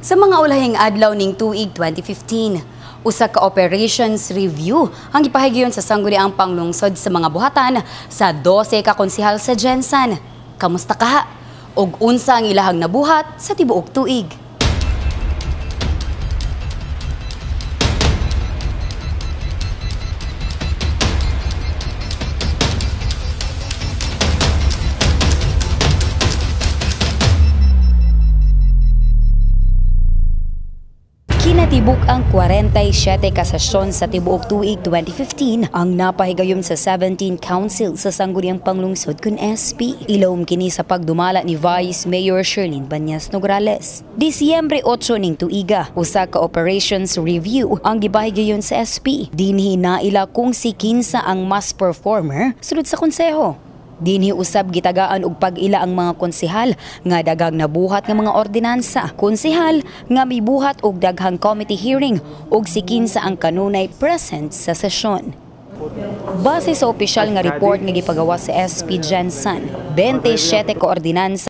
Sa mga ulahing adlaw ning tuig 2015, usa ka operations review ang gipahigayon sa sangguniang panglungsod sa mga buhatan sa 12 ka konsehal sa Gensan. Kamusta kaha? Og unsa ang ilahang nabuhat sa tibuok tuig? Kinatibuk ang 47 ka sesyon sa tibuok tuig 2015 ang napahigayon sa 17 council sa sangguniang panglungsod kun SP. Ilawom kini sa pagdumala ni Vice Mayor Sherlyn Banyas Nograles. Disyembre 8 ning tuiga, usa ka operations review ang gipahigayon sa SP. Dinhi naila kung si kinsa ang mas performer sulod sa konseho. Dinhi usab gitagaan og pag-ila ang mga konsehal nga daghang nabuhat nga mga ordinansa, konsehal nga mibuhat og daghang committee hearing ug si kinsa ang kanunay present sa sesyon. Base sa opisyal nga report nga gipagawa sa SP Gensan, 27 ka ordinansa